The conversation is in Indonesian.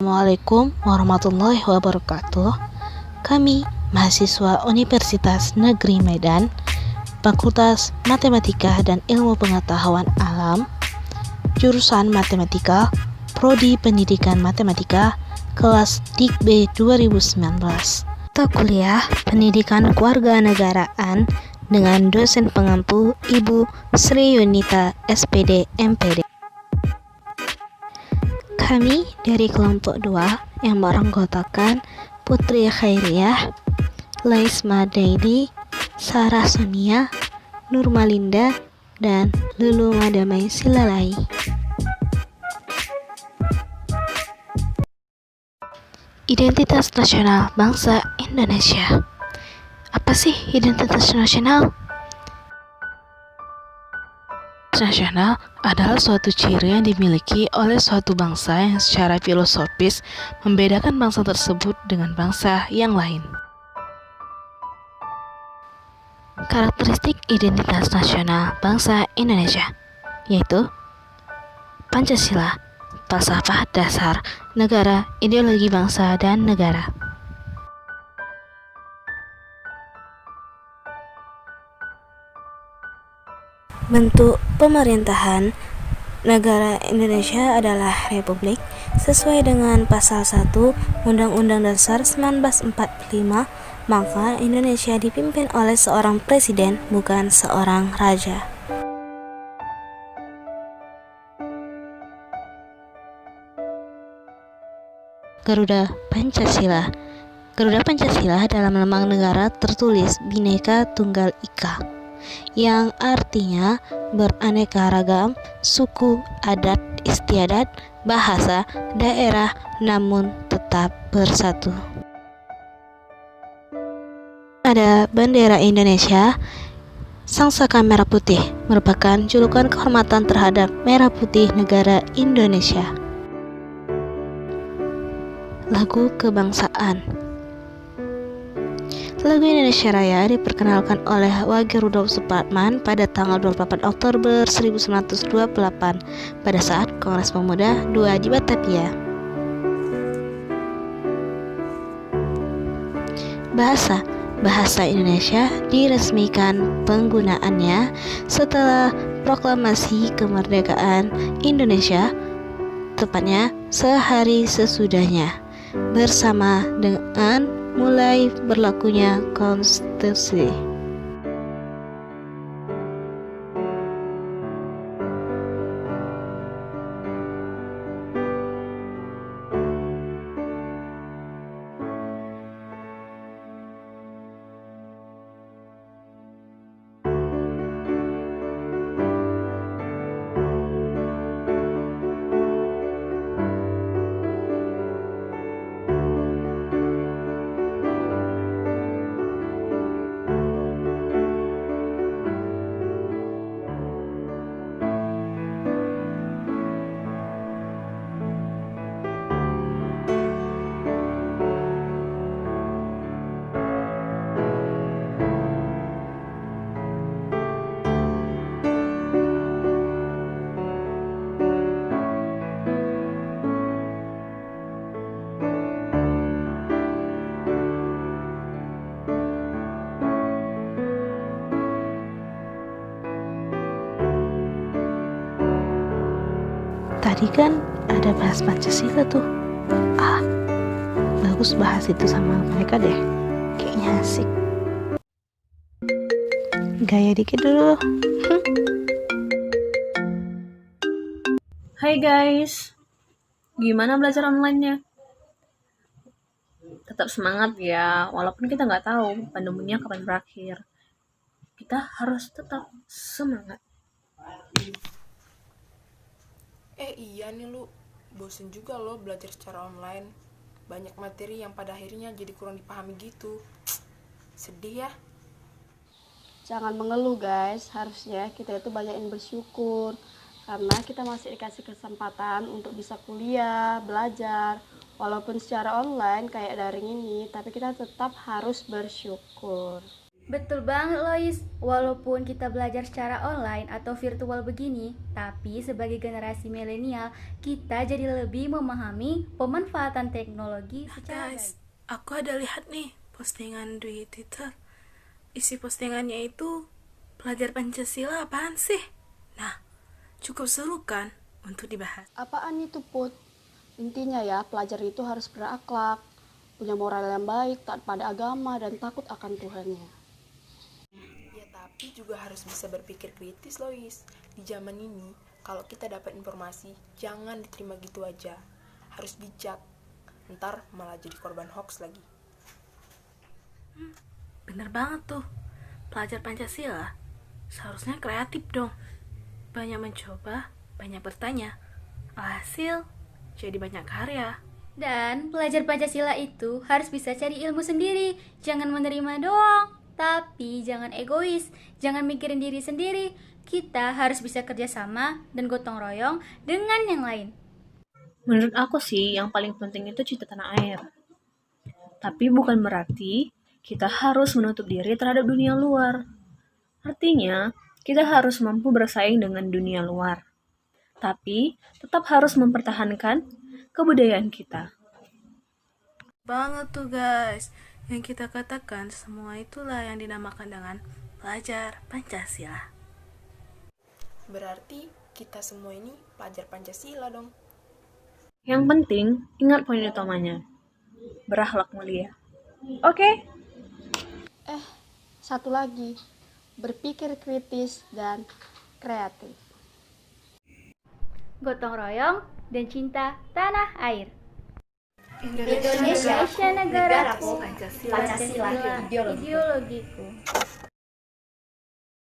Assalamualaikum warahmatullahi wabarakatuh. Kami, mahasiswa Universitas Negeri Medan, Fakultas Matematika dan Ilmu Pengetahuan Alam, jurusan Matematika, Prodi Pendidikan Matematika, kelas Dikb 2019. Mata kuliah Pendidikan Kewarganegaraan dengan dosen pengampu Ibu Sri Yunita SPD MPD. Kami dari kelompok 2 yang beranggotakan Putri Khairiyah, Laisma Daily, Sarah Sonia, Nurmalinda, dan Lulu Madamai Silalai. Identitas nasional bangsa Indonesia. Apa sih identitas nasional? Nasional adalah suatu ciri yang dimiliki oleh suatu bangsa yang secara filosofis membedakan bangsa tersebut dengan bangsa yang lain. Karakteristik identitas nasional bangsa Indonesia yaitu Pancasila, falsafah dasar negara, ideologi bangsa dan negara. Bentuk pemerintahan negara Indonesia adalah republik sesuai dengan pasal 1 Undang-Undang Dasar 1945, maka Indonesia dipimpin oleh seorang presiden, bukan seorang raja. Garuda Pancasila. Garuda Pancasila dalam lambang negara tertulis Bhinneka Tunggal Ika, yang artinya beraneka ragam, suku, adat, istiadat, bahasa, daerah, namun tetap bersatu. Ada bendera Indonesia. Sangsaka merah putih merupakan julukan kehormatan terhadap merah putih negara Indonesia. Lagu kebangsaan. Lagu Indonesia Raya diperkenalkan oleh Wage Rudolf Supratman pada tanggal 28 Oktober 1928 pada saat Kongres Pemuda II di Batavia. Bahasa Indonesia diresmikan penggunaannya setelah proklamasi kemerdekaan Indonesia, tepatnya sehari sesudahnya, bersama dengan mulai berlakunya konstitusi. Tadi kan ada bahas Pancasila tuh. Bagus bahas itu sama mereka deh. Kayaknya asik. Gaya dikit dulu. Hai guys, gimana belajar online-nya? Tetap semangat ya, walaupun kita nggak tahu pandeminya kapan berakhir. Kita harus tetap semangat. Iya nih lu, bosen juga lo belajar secara online. Banyak materi yang pada akhirnya jadi kurang dipahami gitu. Sedih ya. Jangan mengeluh guys, harusnya kita itu banyakin bersyukur karena kita masih dikasih kesempatan untuk bisa kuliah, belajar walaupun secara online kayak daring ini, tapi kita tetap harus bersyukur. Betul banget Lois, walaupun kita belajar secara online atau virtual begini, tapi sebagai generasi milenial, kita jadi lebih memahami pemanfaatan teknologi secara baik. Guys, aku ada lihat nih postingan di Twitter. Isi postingannya itu, pelajar Pancasila apaan sih? Nah, cukup seru kan untuk dibahas. Apaan itu, Put? Intinya ya, pelajar itu harus berakhlak, punya moral yang baik, taat pada agama, dan takut akan Tuhannya. Ya tapi juga harus bisa berpikir kritis, Lois. Di zaman ini, kalau kita dapat informasi, jangan diterima gitu aja. Harus bijak. Ntar malah jadi korban hoax lagi. Bener banget tuh, pelajar Pancasila seharusnya kreatif dong. Banyak mencoba, banyak bertanya. Alhasil, jadi banyak karya. Dan pelajar Pancasila itu harus bisa cari ilmu sendiri, jangan menerima doang. Tapi jangan egois, jangan mikirin diri sendiri. Kita harus bisa kerjasama dan gotong royong dengan yang lain. Menurut aku sih, yang paling penting itu cinta tanah air. Tapi bukan berarti kita harus menutup diri terhadap dunia luar. Artinya, kita harus mampu bersaing dengan dunia luar. Tapi, tetap harus mempertahankan kebudayaan kita. Banget tuh guys, yang kita katakan semua itulah yang dinamakan dengan pelajar Pancasila. Berarti kita semua ini pelajar Pancasila dong. Yang penting, ingat poin utamanya. Berakhlak mulia. Oke? Satu lagi, berpikir kritis dan kreatif. Gotong royong dan cinta tanah air. Indonesia Indonesia negaraku, Pancasila Pancasila ideologiku.